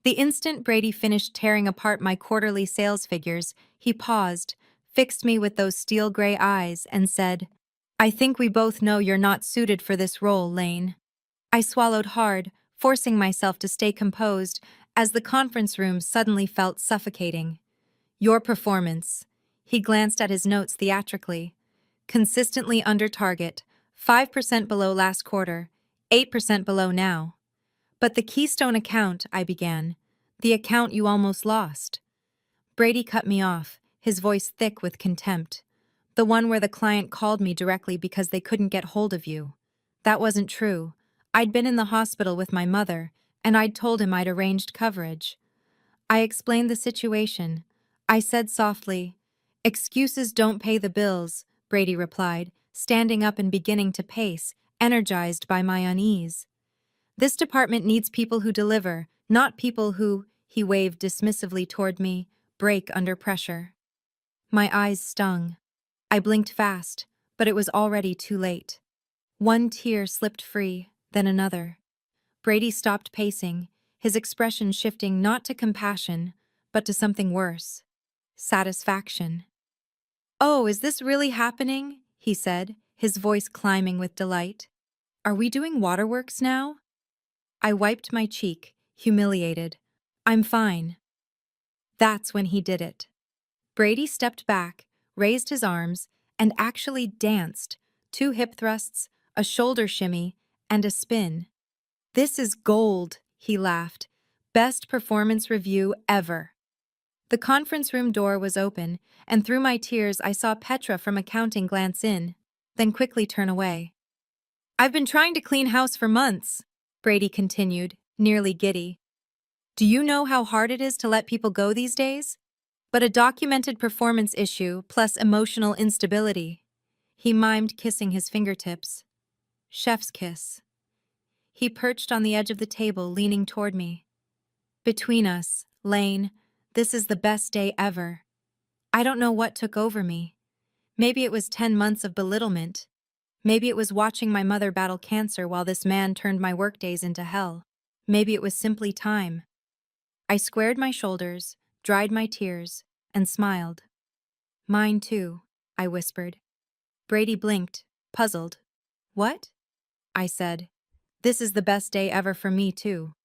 The instant Brady finished tearing apart my quarterly sales figures, he paused, fixed me with those steel gray eyes, and said, "I think we both know you're not suited for this role, Lane." I swallowed hard, forcing myself to stay composed, as the conference room suddenly felt suffocating. "Your performance." He glanced at his notes theatrically. "Consistently under target, 5% below last quarter, 8% below now." "But the Keystone account," I began. "The account you almost lost." Brady cut me off, his voice thick with contempt. "The one where the client called me directly because they couldn't get hold of you." That wasn't true. I'd been in the hospital with my mother, and I'd told him I'd arranged coverage. I explained the situation. I said softly, "Excuses don't pay the bills," Brady replied, standing up and beginning to pace, energized by my unease. "This department needs people who deliver, not people who," he waved dismissively toward me, "break under pressure." My eyes stung. I blinked fast, but it was already too late. One tear slipped free, then another. Brady stopped pacing, his expression shifting not to compassion, but to something worse. Satisfaction. "Oh, is this really happening?" he said, his voice climbing with delight. "Are we doing waterworks now?" I wiped my cheek, humiliated. "I'm fine." That's when he did it. Brady stepped back, raised his arms, and actually danced, 2 hip thrusts, a shoulder shimmy, and a spin. "This is gold," he laughed. "Best performance review ever." The conference room door was open, and through my tears I saw Petra from accounting glance in, then quickly turn away. "I've been trying to clean house for months," Brady continued, nearly giddy. "Do you know how hard it is to let people go these days? But a documented performance issue plus emotional instability." He mimed kissing his fingertips. Chef's kiss. He perched on the edge of the table, leaning toward me. "Between us, Lane, this is the best day ever." I don't know what took over me. Maybe it was 10 months of belittlement. Maybe it was watching my mother battle cancer while this man turned my workdays into hell. Maybe it was simply time. I squared my shoulders, dried my tears, and smiled. "Mine too," I whispered. Brady blinked, puzzled. "What?" I said. "This is the best day ever for me too."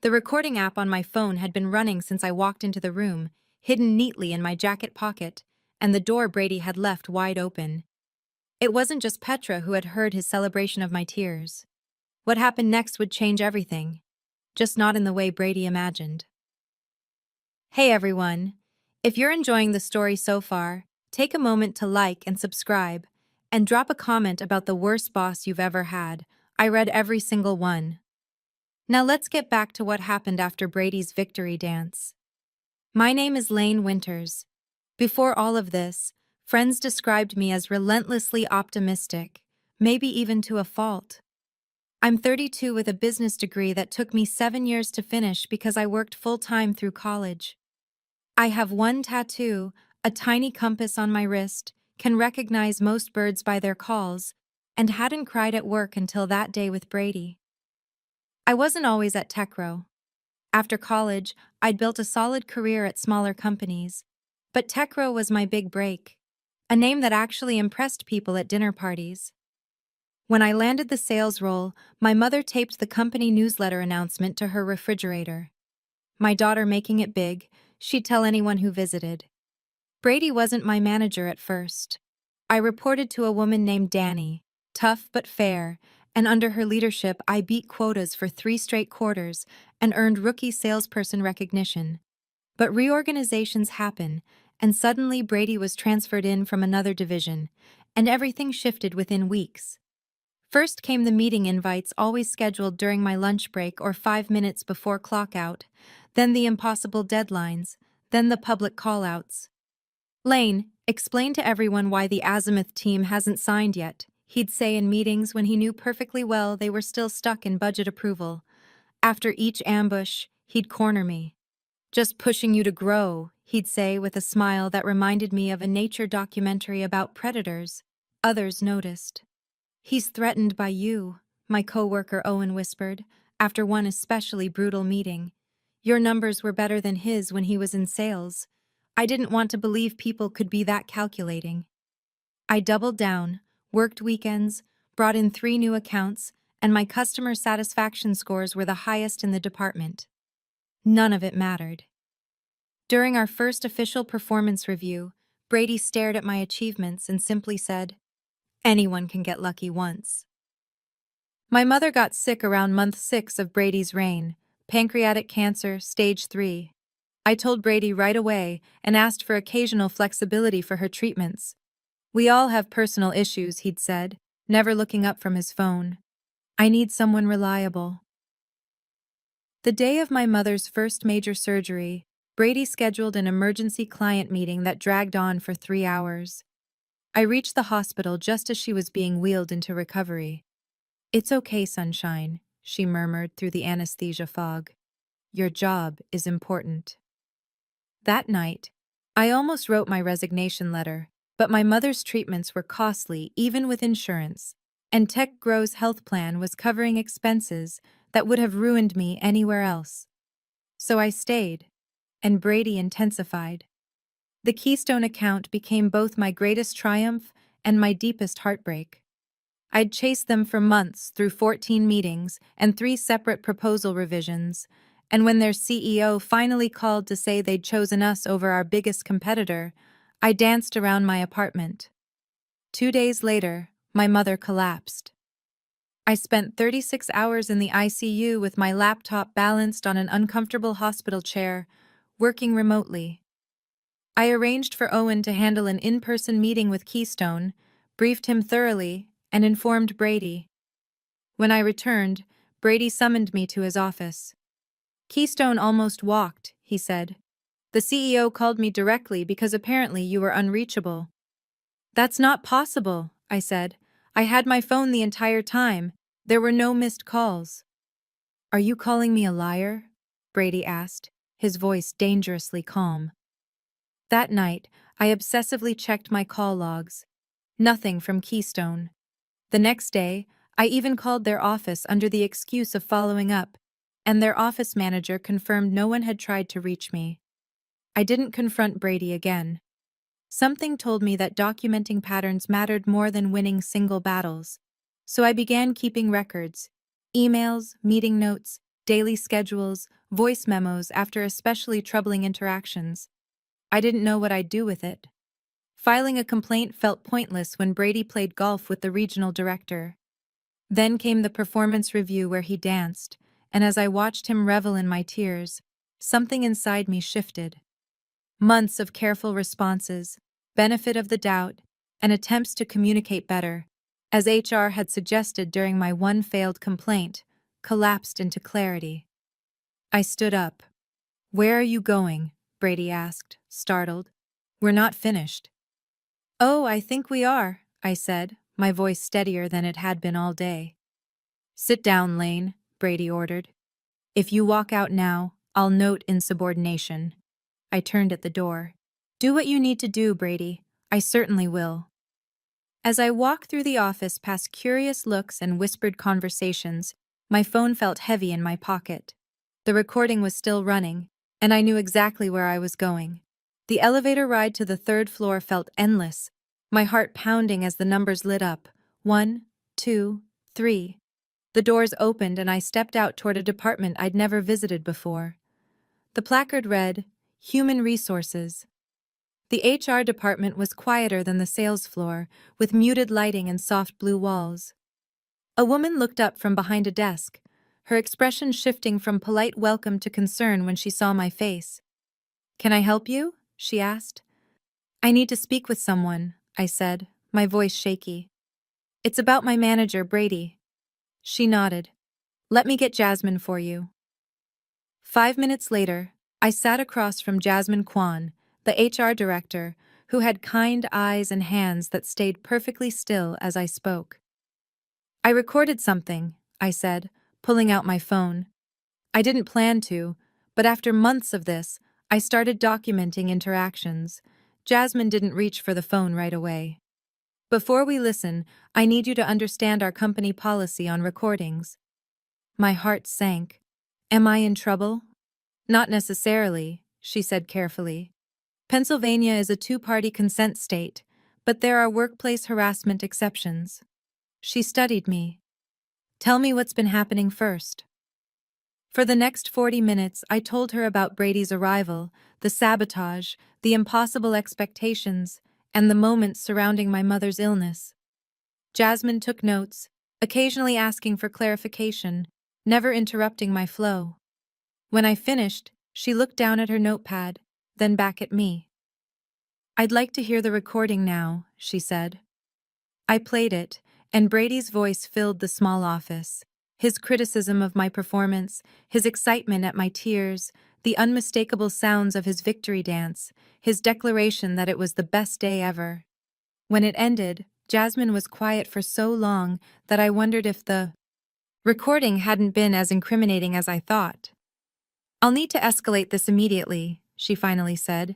The recording app on my phone had been running since I walked into the room, hidden neatly in my jacket pocket, and the door Brady had left wide open. It wasn't just Petra who had heard his celebration of my tears. What happened next would change everything, just not in the way Brady imagined. Hey everyone! If you're enjoying the story so far, take a moment to like and subscribe, and drop a comment about the worst boss you've ever had. I read every single one. Now let's get back to what happened after Brady's victory dance. My name is Lane Winters. Before all of this, friends described me as relentlessly optimistic, maybe even to a fault. I'm 32 with a business degree that took me 7 years to finish because I worked full-time through college. I have one tattoo, a tiny compass on my wrist, can recognize most birds by their calls, and hadn't cried at work until that day with Brady. I wasn't always at Techro. After college, I'd built a solid career at smaller companies, but Techro was my big break, a name that actually impressed people at dinner parties. When I landed the sales role, my mother taped the company newsletter announcement to her refrigerator. My daughter making it big, she'd tell anyone who visited. Brady wasn't my manager at first. I reported to a woman named Danny, tough but fair, and under her leadership I beat quotas for 3 straight quarters and earned rookie salesperson recognition. But reorganizations happen, and suddenly Brady was transferred in from another division, and everything shifted within weeks. First came the meeting invites always scheduled during my lunch break or 5 minutes before clock out, then the impossible deadlines, then the public call-outs. "Lane, explain to everyone why the Azimuth team hasn't signed yet," he'd say in meetings when he knew perfectly well they were still stuck in budget approval. After each ambush, he'd corner me. "Just pushing you to grow," he'd say with a smile that reminded me of a nature documentary about predators. Others noticed. "He's threatened by you," my coworker Owen whispered, after one especially brutal meeting. Your numbers were better than his when he was in sales. I didn't want to believe people could be that calculating. I doubled down, worked weekends, brought in 3 new accounts, and my customer satisfaction scores were the highest in the department. None of it mattered. During our first official performance review, Brady stared at my achievements and simply said, "Anyone can get lucky once." My mother got sick around month 6 of Brady's reign, pancreatic cancer, stage 3. I told Brady right away and asked for occasional flexibility for her treatments. "We all have personal issues," he'd said, never looking up from his phone. "I need someone reliable." The day of my mother's first major surgery, Brady scheduled an emergency client meeting that dragged on for 3 hours. I reached the hospital just as she was being wheeled into recovery. "It's okay, sunshine," she murmured through the anesthesia fog. "Your job is important." That night, I almost wrote my resignation letter, but my mother's treatments were costly even with insurance, and Tech Grow's health plan was covering expenses that would have ruined me anywhere else. So I stayed, and Brady intensified. The Keystone account became both my greatest triumph and my deepest heartbreak. I'd chased them for months through 14 meetings and 3 separate proposal revisions, and when their CEO finally called to say they'd chosen us over our biggest competitor, I danced around my apartment. 2 days later, my mother collapsed. I spent 36 hours in the ICU with my laptop balanced on an uncomfortable hospital chair, working remotely. I arranged for Owen to handle an in-person meeting with Keystone, briefed him thoroughly, and informed Brady. When I returned, Brady summoned me to his office. "Keystone almost walked," he said. "The CEO called me directly because apparently you were unreachable." "That's not possible," I said. "I had my phone the entire time. There were no missed calls." "Are you calling me a liar?" Brady asked, his voice dangerously calm. That night, I obsessively checked my call logs. Nothing from Keystone. The next day, I even called their office under the excuse of following up, and their office manager confirmed no one had tried to reach me. I didn't confront Brady again. Something told me that documenting patterns mattered more than winning single battles. So I began keeping records: emails, meeting notes, daily schedules, voice memos after especially troubling interactions. I didn't know what I'd do with it. Filing a complaint felt pointless when Brady played golf with the regional director. Then came the performance review where he danced, and as I watched him revel in my tears, something inside me shifted. Months of careful responses, benefit of the doubt, and attempts to communicate better, as HR had suggested during my one failed complaint, collapsed into clarity. I stood up. "Where are you going?" Brady asked, startled. "We're not finished." "Oh, I think we are," I said, my voice steadier than it had been all day. "Sit down, Lane," Brady ordered. "If you walk out now, I'll note insubordination." I turned at the door. "Do what you need to do, Brady. I certainly will." As I walked through the office past curious looks and whispered conversations, my phone felt heavy in my pocket. The recording was still running, and I knew exactly where I was going. The elevator ride to the 3rd floor felt endless, my heart pounding as the numbers lit up. 1, 2, 3. The doors opened and I stepped out toward a department I'd never visited before. The placard read, "Human Resources." The HR department was quieter than the sales floor, with muted lighting and soft blue walls. A woman looked up from behind a desk, her expression shifting from polite welcome to concern when she saw my face. "Can I help you?" she asked. "I need to speak with someone," I said, my voice shaky. "It's about my manager, Brady." She nodded. "Let me get Jasmine for you." 5 minutes later, I sat across from Jasmine Kwan, the HR director, who had kind eyes and hands that stayed perfectly still as I spoke. "I recorded something," I said, pulling out my phone. "I didn't plan to, but after months of this, I started documenting interactions." Jasmine didn't reach for the phone right away. "Before we listen, I need you to understand our company policy on recordings." My heart sank. Am I in trouble? Not necessarily, she said carefully. Pennsylvania is a two-party consent state, but there are workplace harassment exceptions. She studied me. Tell me what's been happening first. For the next 40 minutes, I told her about Brady's arrival, the sabotage, the impossible expectations, and the moments surrounding my mother's illness. Jasmine took notes, occasionally asking for clarification, never interrupting my flow. When I finished, she looked down at her notepad, then back at me. I'd like to hear the recording now, she said. I played it, and Brady's voice filled the small office. His criticism of my performance, his excitement at my tears, the unmistakable sounds of his victory dance, his declaration that it was the best day ever. When it ended, Jasmine was quiet for so long that I wondered if the recording hadn't been as incriminating as I thought. I'll need to escalate this immediately, she finally said.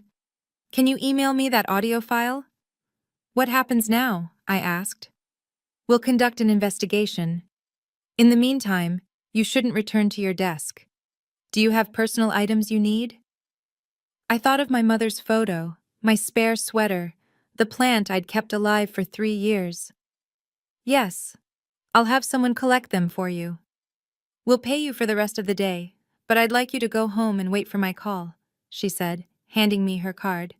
Can you email me that audio file? What happens now? I asked. We'll conduct an investigation. In the meantime, you shouldn't return to your desk. Do you have personal items you need? I thought of my mother's photo, my spare sweater, the plant I'd kept alive for 3 years. Yes, I'll have someone collect them for you. We'll pay you for the rest of the day, but I'd like you to go home and wait for my call, she said, handing me her card.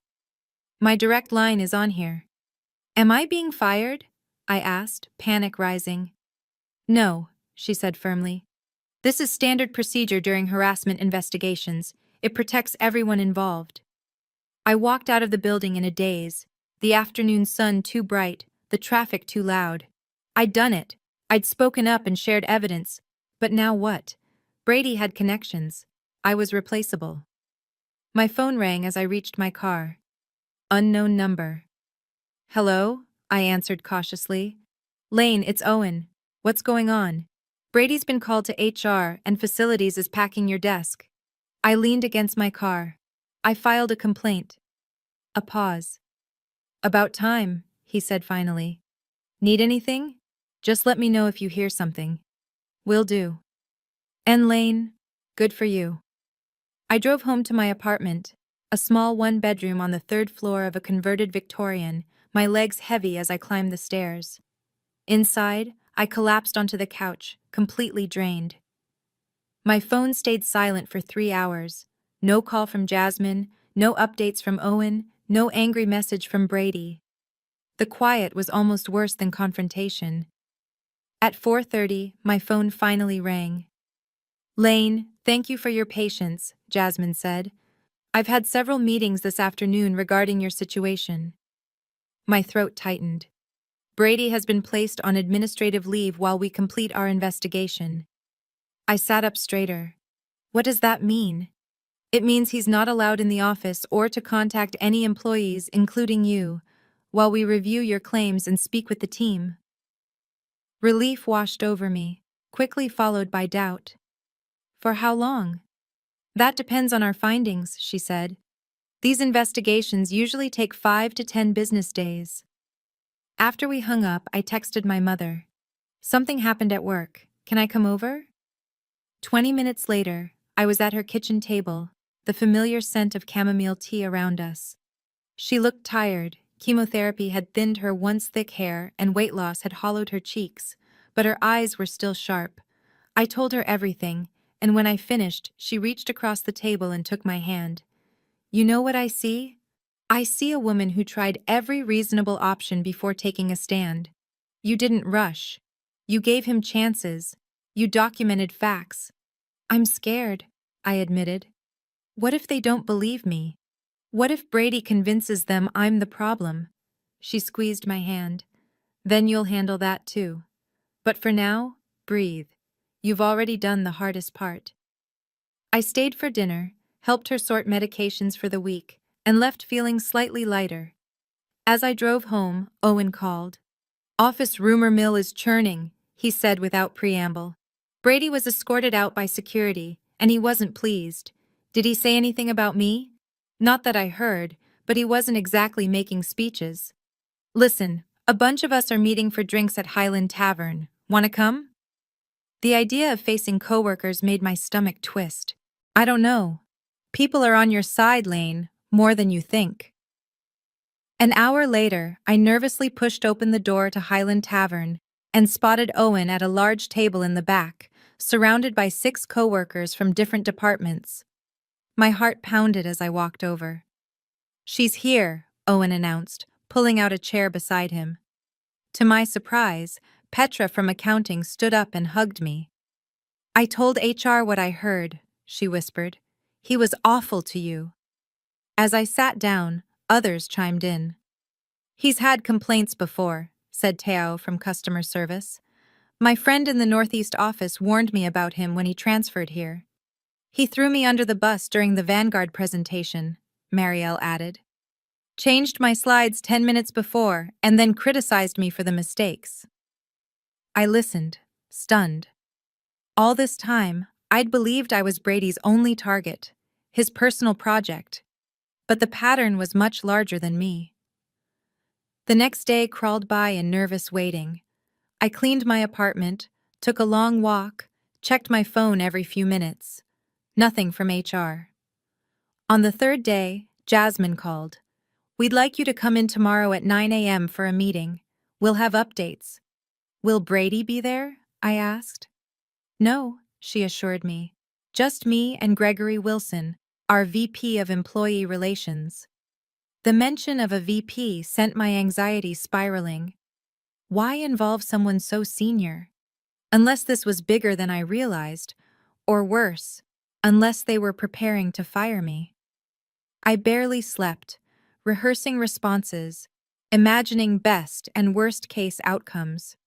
My direct line is on here. Am I being fired? I asked, panic rising. No, she said firmly. This is standard procedure during harassment investigations. It protects everyone involved. I walked out of the building in a daze, the afternoon sun too bright, the traffic too loud. I'd done it. I'd spoken up and shared evidence. But now what? Brady had connections. I was replaceable. My phone rang as I reached my car. Unknown number. Hello? I answered cautiously. Lane, it's Owen. What's going on? Brady's been called to HR and facilities is packing your desk. I leaned against my car. I filed a complaint. A pause. About time, he said finally. Need anything? Just let me know if you hear something. Will do. And Lane, good for you. I drove home to my apartment, a small one-bedroom on the 3rd floor of a converted Victorian, my legs heavy as I climbed the stairs. Inside, I collapsed onto the couch, completely drained. My phone stayed silent for 3 hours. No call from Jasmine, no updates from Owen, no angry message from Brady. The quiet was almost worse than confrontation. At 4:30, my phone finally rang. Lane, thank you for your patience, Jasmine said. I've had several meetings this afternoon regarding your situation. My throat tightened. Brady has been placed on administrative leave while we complete our investigation. I sat up straighter. What does that mean? It means he's not allowed in the office or to contact any employees, including you, while we review your claims and speak with the team. Relief washed over me, quickly followed by doubt. For how long? That depends on our findings, she said. These investigations usually take 5 to 10 business days. After we hung up, I texted my mother. Something happened at work. Can I come over? 20 minutes later, I was at her kitchen table, the familiar scent of chamomile tea around us. She looked tired. Chemotherapy had thinned her once thick hair and weight loss had hollowed her cheeks, but her eyes were still sharp. I told her everything, and when I finished, she reached across the table and took my hand. You know what I see? I see a woman who tried every reasonable option before taking a stand. You didn't rush. You gave him chances. You documented facts. I'm scared, I admitted. What if they don't believe me? What if Brady convinces them I'm the problem? She squeezed my hand. Then you'll handle that too. But for now, breathe. You've already done the hardest part. I stayed for dinner, helped her sort medications for the week, and left feeling slightly lighter. As I drove home, Owen called. Office rumor mill is churning, he said without preamble. Brady was escorted out by security, and he wasn't pleased. Did he say anything about me? Not that I heard, but he wasn't exactly making speeches. Listen, a bunch of us are meeting for drinks at Highland Tavern. Wanna come? The idea of facing coworkers made my stomach twist. I don't know. People are on your side, Lane, more than you think. An hour later, I nervously pushed open the door to Highland Tavern and spotted Owen at a large table in the back, surrounded by 6 coworkers from different departments. My heart pounded as I walked over. "She's here," Owen announced, pulling out a chair beside him. To my surprise, Petra from accounting stood up and hugged me. "I told HR what I heard," she whispered. "He was awful to you." As I sat down, others chimed in. "He's had complaints before," said Teo from customer service. "My friend in the Northeast office warned me about him when he transferred here." "He threw me under the bus during the Vanguard presentation," Marielle added. "Changed my slides 10 minutes before and then criticized me for the mistakes." I listened, stunned. All this time, I'd believed I was Brady's only target, his personal project. But the pattern was much larger than me. The next day crawled by in nervous waiting. I cleaned my apartment, took a long walk, checked my phone every few minutes. Nothing from HR. On the third day, Jasmine called. "We'd like you to come in tomorrow at 9 a.m. for a meeting. We'll have updates." "Will Brady be there?" I asked. "No," she assured me. "Just me and Gregory Wilson, our VP of Employee Relations." The mention of a VP sent my anxiety spiraling. Why involve someone so senior? Unless this was bigger than I realized, or worse, unless they were preparing to fire me. I barely slept, rehearsing responses, imagining best and worst case outcomes.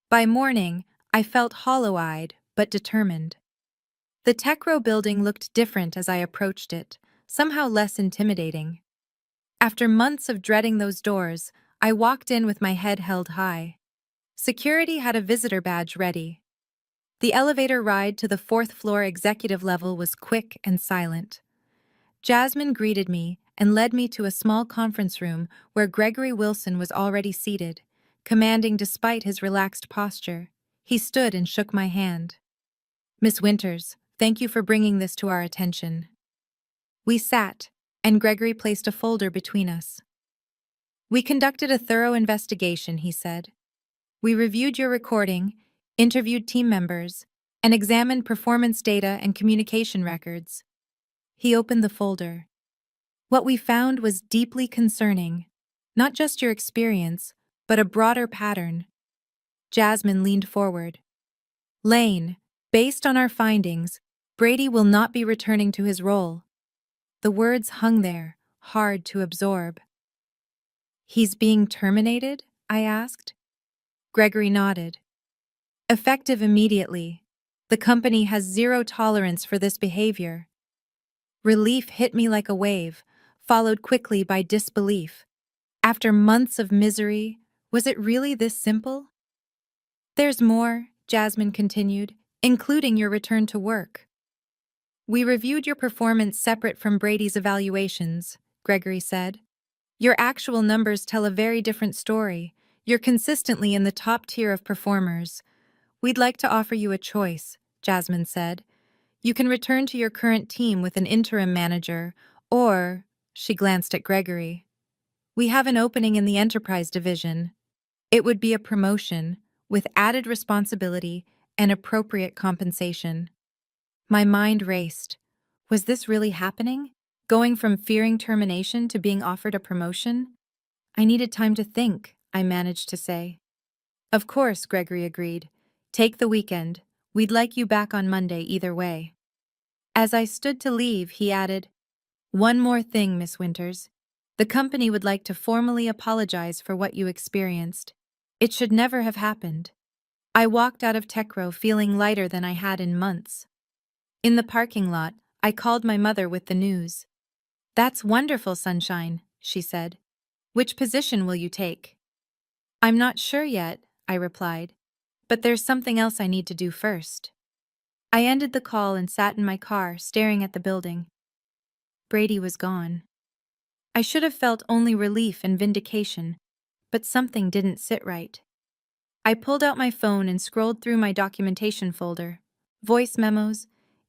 By morning, I felt hollow-eyed but determined. The Techro building looked different as I approached it, somehow less intimidating. After months of dreading those doors, I walked in with my head held high. Security had a visitor badge ready. The elevator ride to the 4th-floor executive level was quick and silent. Jasmine greeted me and led me to a small conference room where Gregory Wilson was already seated, commanding despite his relaxed posture. He stood and shook my hand. "Miss Winters, thank you for bringing this to our attention." We sat, and Gregory placed a folder between us. "We conducted a thorough investigation," he said. "We reviewed your recording, interviewed team members, and examined performance data and communication records." He opened the folder. "What we found was deeply concerning. Not just your experience, but a broader pattern." Jasmine leaned forward. "Lane, based on our findings, Brady will not be returning to his role." The words hung there, hard to absorb. "He's being terminated?" I asked. Gregory nodded. "Effective immediately. The company has zero tolerance for this behavior." Relief hit me like a wave, followed quickly by disbelief. After months of misery, was it really this simple? "There's more," Jasmine continued, "including your return to work." "We reviewed your performance separate from Brady's evaluations," Gregory said. "Your actual numbers tell a very different story. You're consistently in the top tier of performers. We'd like to offer you a choice," Jasmine said. "You can return to your current team with an interim manager, or," she glanced at Gregory, "we have an opening in the enterprise division. It would be a promotion, with added responsibility and appropriate compensation." My mind raced. Was this really happening? Going from fearing termination to being offered a promotion? "I needed time to think," I managed to say. "Of course," Gregory agreed. "Take the weekend. We'd like you back on Monday either way." As I stood to leave, he added, "One more thing, Miss Winters. The company would like to formally apologize for what you experienced. It should never have happened." I walked out of Techro feeling lighter than I had in months. In the parking lot, I called my mother with the news. "That's wonderful, Sunshine," she said. "Which position will you take?" "I'm not sure yet," I replied. "But there's something else I need to do first." I ended the call and sat in my car, staring at the building. Brady was gone. I should have felt only relief and vindication, but something didn't sit right. I pulled out my phone and scrolled through my documentation folder. Voice memos,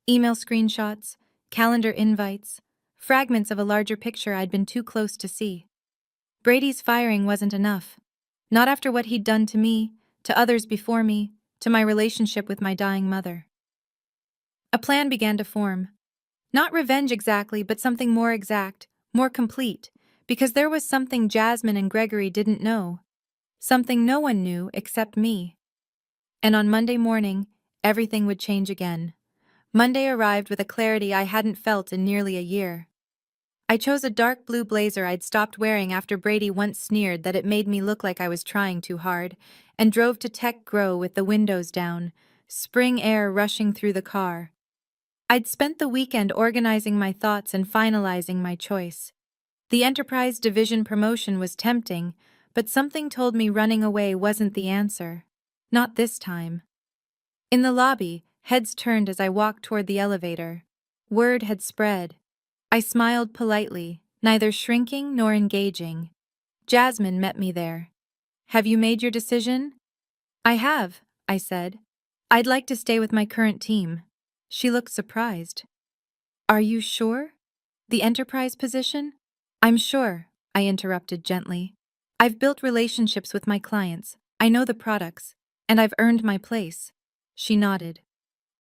email screenshots, calendar invites, fragments of a larger picture I'd been too close to see. Brady's firing wasn't enough. Not after what he'd done to me, to others before me, to my relationship with my dying mother. A plan began to form. Not revenge exactly, but something more exact, more complete, because there was something Jasmine and Gregory didn't know. Something no one knew except me. And on Monday morning, everything would change again. Monday arrived with a clarity I hadn't felt in nearly a year. I chose a dark blue blazer I'd stopped wearing after Brady once sneered that it made me look like I was trying too hard, and drove to Tech Grow with the windows down, spring air rushing through the car. I'd spent the weekend organizing my thoughts and finalizing my choice. The Enterprise Division promotion was tempting, but something told me running away wasn't the answer. Not this time. In the lobby, heads turned as I walked toward the elevator. Word had spread. I smiled politely, neither shrinking nor engaging. Jasmine met me there. "Have you made your decision?" "I have," I said. "I'd like to stay with my current team." She looked surprised. "Are you sure? The Enterprise position?" "I'm sure," I interrupted gently. "I've built relationships with my clients, I know the products, and I've earned my place." She nodded.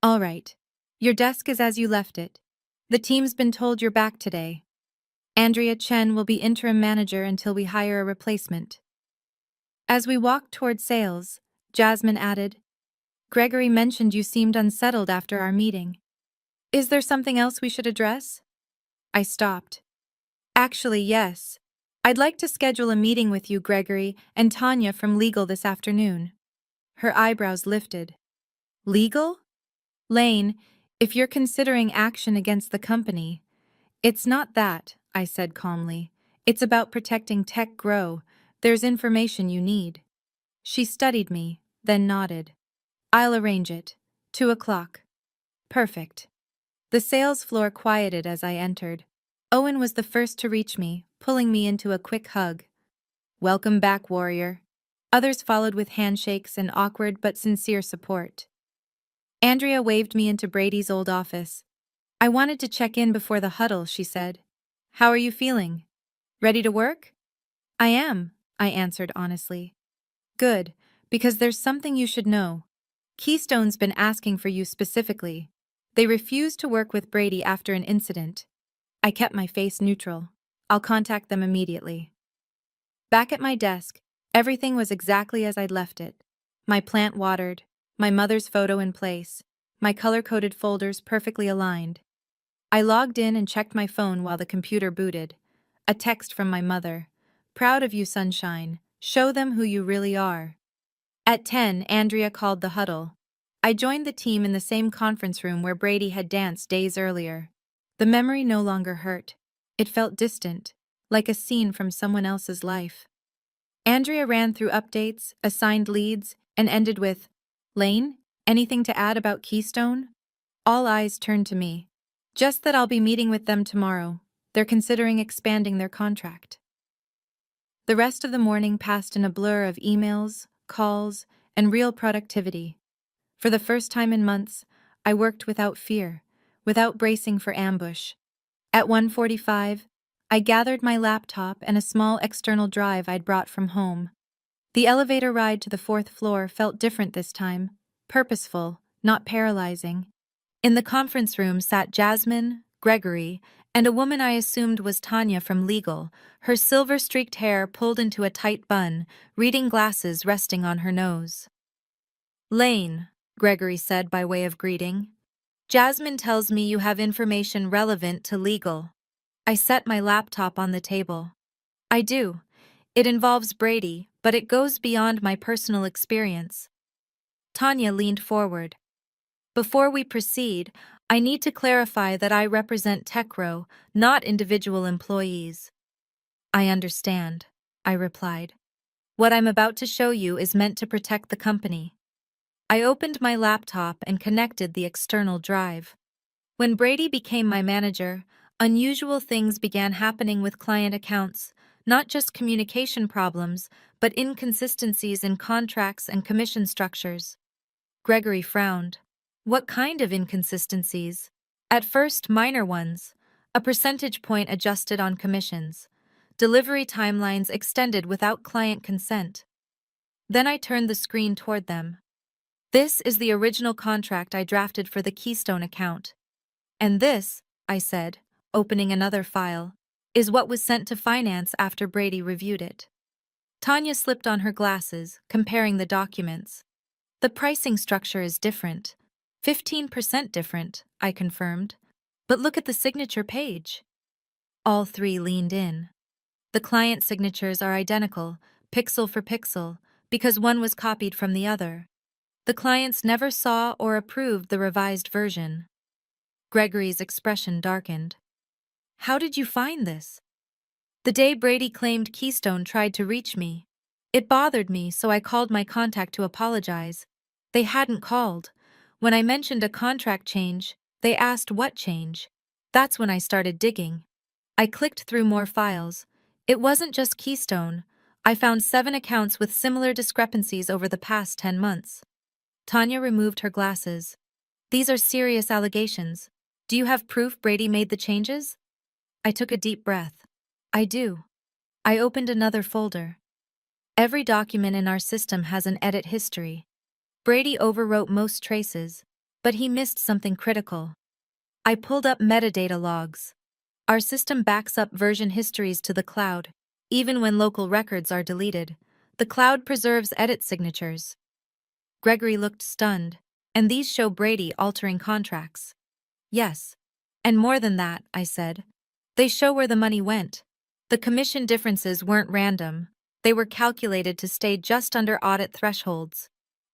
"All right. Your desk is as you left it. The team's been told you're back today. Andrea Chen will be interim manager until we hire a replacement." As we walked toward sales, Jasmine added, "Gregory mentioned you seemed unsettled after our meeting. Is there something else we should address?" I stopped. "Actually, yes. I'd like to schedule a meeting with you, Gregory, and Tanya from legal this afternoon." Her eyebrows lifted. "Legal?" "Lane, if you're considering action against the company—" "It's not that," I said calmly. "It's about protecting Tech Grow. There's information you need." She studied me, then nodded. "I'll arrange it. 2 o'clock. "Perfect." The sales floor quieted as I entered. Owen was the first to reach me, pulling me into a quick hug. "Welcome back, warrior." Others followed with handshakes and awkward but sincere support. Andrea waved me into Brady's old office. "I wanted to check in before the huddle," she said. "How are you feeling? Ready to work?" "I am," I answered honestly. "Good, because there's something you should know. Keystone's been asking for you specifically. They refused to work with Brady after an incident." I kept my face neutral. "I'll contact them immediately." Back at my desk, everything was exactly as I'd left it. My plant watered, my mother's photo in place, my color-coded folders perfectly aligned. I logged in and checked my phone while the computer booted. A text from my mother. "Proud of you, sunshine. Show them who you really are." At 10, Andrea called the huddle. I joined the team in the same conference room where Brady had danced days earlier. The memory no longer hurt. It felt distant, like a scene from someone else's life. Andrea ran through updates, assigned leads, and ended with, "Lane, anything to add about Keystone?" All eyes turned to me. "Just that I'll be meeting with them tomorrow. They're considering expanding their contract." The rest of the morning passed in a blur of emails, calls, and real productivity. For the first time in months, I worked without fear, without bracing for ambush. At 1:45, I gathered my laptop and a small external drive I'd brought from home. The elevator ride to the fourth floor felt different this time, purposeful, not paralyzing. In the conference room sat Jasmine, Gregory, and a woman I assumed was Tanya from legal, her silver-streaked hair pulled into a tight bun, reading glasses resting on her nose. "Lane," Gregory said by way of greeting. "Jasmine tells me you have information relevant to legal." I set my laptop on the table. "I do. It involves Brady, but it goes beyond my personal experience." Tanya leaned forward. "Before we proceed, I need to clarify that I represent Techro, not individual employees." "I understand," I replied. "What I'm about to show you is meant to protect the company." I opened my laptop and connected the external drive. When Brady became my manager, unusual things began happening with client accounts, not just communication problems, but inconsistencies in contracts and commission structures. Gregory frowned. "What kind of inconsistencies?" At first, minor ones. A percentage point adjusted on commissions. Delivery timelines extended without client consent. Then I turned the screen toward them. This is the original contract I drafted for the Keystone account. And this, I said, opening another file, is what was sent to finance after Brady reviewed it. Tanya slipped on her glasses, comparing the documents. The pricing structure is different. 15% different, I confirmed. But look at the signature page. All three leaned in. The client signatures are identical, pixel for pixel, because one was copied from the other. The clients never saw or approved the revised version. Gregory's expression darkened. How did you find this? The day Brady claimed Keystone tried to reach me. It bothered me, so I called my contact to apologize. They hadn't called. When I mentioned a contract change, they asked what change. That's when I started digging. I clicked through more files. It wasn't just Keystone. I found 7 accounts with similar discrepancies over the past 10 months. Tanya removed her glasses. These are serious allegations. Do you have proof Brady made the changes? I took a deep breath. I do. I opened another folder. Every document in our system has an edit history. Brady overwrote most traces, but he missed something critical. I pulled up metadata logs. Our system backs up version histories to the cloud. Even when local records are deleted, the cloud preserves edit signatures. Gregory looked stunned. And these show Brady altering contracts. Yes. And more than that, I said. They show where the money went. The commission differences weren't random. They were calculated to stay just under audit thresholds.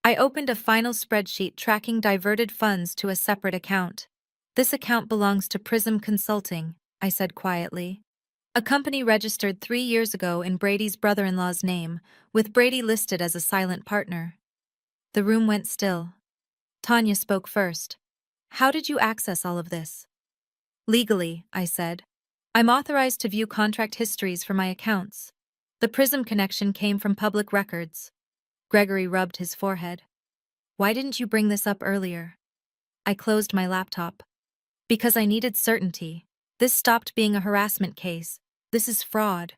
I opened a final spreadsheet tracking diverted funds to a separate account. This account belongs to Prism Consulting, I said quietly. A company registered 3 years ago in Brady's brother-in-law's name, with Brady listed as a silent partner. The room went still. Tanya spoke first. How did you access all of this? Legally, I said. I'm authorized to view contract histories for my accounts. The Prism connection came from public records. Gregory rubbed his forehead. Why didn't you bring this up earlier? I closed my laptop. Because I needed certainty. This stopped being a harassment case. This is fraud.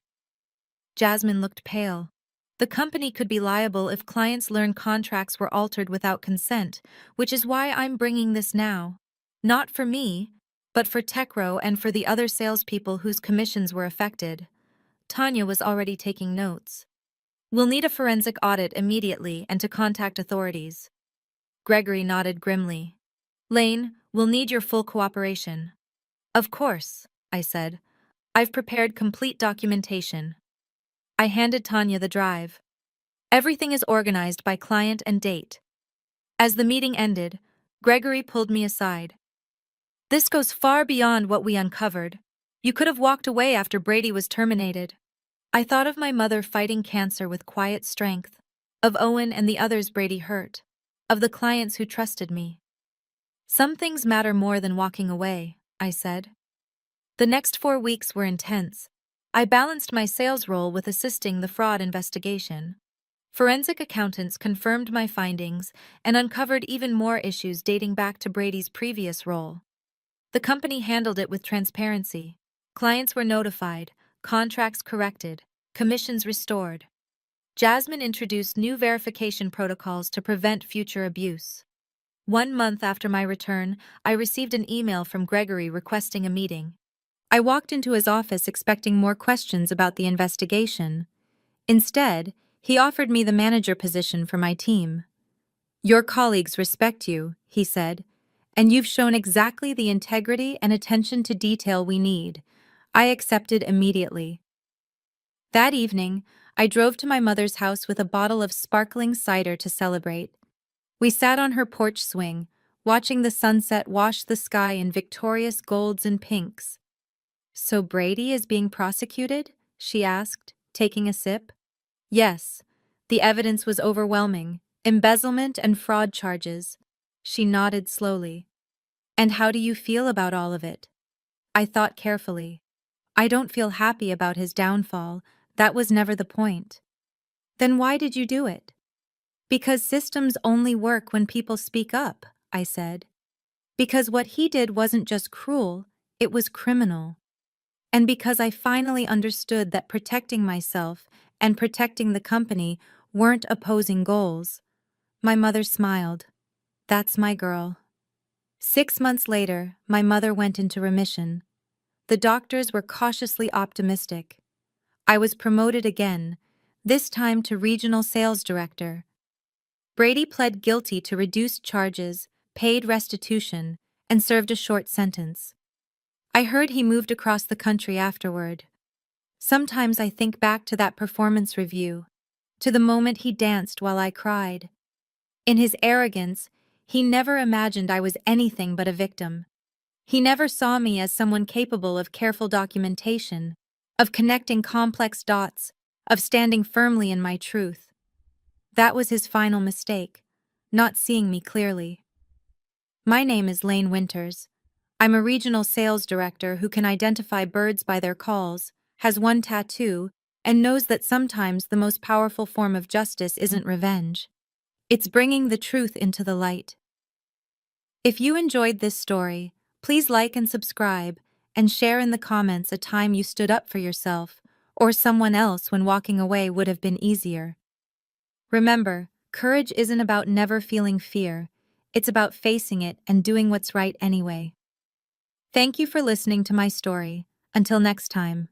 Jasmine looked pale. The company could be liable if clients learn contracts were altered without consent, which is why I'm bringing this now. Not for me, but for Techro and for the other salespeople whose commissions were affected. Tanya was already taking notes. We'll need a forensic audit immediately and to contact authorities. Gregory nodded grimly. Lane, we'll need your full cooperation. Of course, I said. I've prepared complete documentation. I handed Tanya the drive. Everything is organized by client and date. As the meeting ended, Gregory pulled me aside. This goes far beyond what we uncovered. You could have walked away after Brady was terminated. I thought of my mother fighting cancer with quiet strength, of Owen and the others Brady hurt, of the clients who trusted me. Some things matter more than walking away, I said. The next 4 weeks were intense. I balanced my sales role with assisting the fraud investigation. Forensic accountants confirmed my findings and uncovered even more issues dating back to Brady's previous role. The company handled it with transparency. Clients were notified, contracts corrected, commissions restored. Jasmine introduced new verification protocols to prevent future abuse. 1 month after my return, I received an email from Gregory requesting a meeting. I walked into his office expecting more questions about the investigation. Instead, he offered me the manager position for my team. Your colleagues respect you, he said, and you've shown exactly the integrity and attention to detail we need. I accepted immediately. That evening, I drove to my mother's house with a bottle of sparkling cider to celebrate. We sat on her porch swing, watching the sunset wash the sky in victorious golds and pinks. So Brady is being prosecuted? She asked, taking a sip. Yes. The evidence was overwhelming. Embezzlement and fraud charges. She nodded slowly. And how do you feel about all of it? I thought carefully. I don't feel happy about his downfall. That was never the point. Then why did you do it? Because systems only work when people speak up, I said. Because what he did wasn't just cruel, it was criminal. And because I finally understood that protecting myself and protecting the company weren't opposing goals, my mother smiled. That's my girl. 6 months later, my mother went into remission. The doctors were cautiously optimistic. I was promoted again, this time to regional sales director. Brady pled guilty to reduced charges, paid restitution, and served a short sentence. I heard he moved across the country afterward. Sometimes I think back to that performance review, to the moment he danced while I cried. In his arrogance, he never imagined I was anything but a victim. He never saw me as someone capable of careful documentation, of connecting complex dots, of standing firmly in my truth. That was his final mistake, not seeing me clearly. My name is Lane Winters. I'm a regional sales director who can identify birds by their calls, has one tattoo, and knows that sometimes the most powerful form of justice isn't revenge. It's bringing the truth into the light. If you enjoyed this story, please like and subscribe, and share in the comments a time you stood up for yourself or someone else when walking away would have been easier. Remember, courage isn't about never feeling fear, it's about facing it and doing what's right anyway. Thank you for listening to my story. Until next time.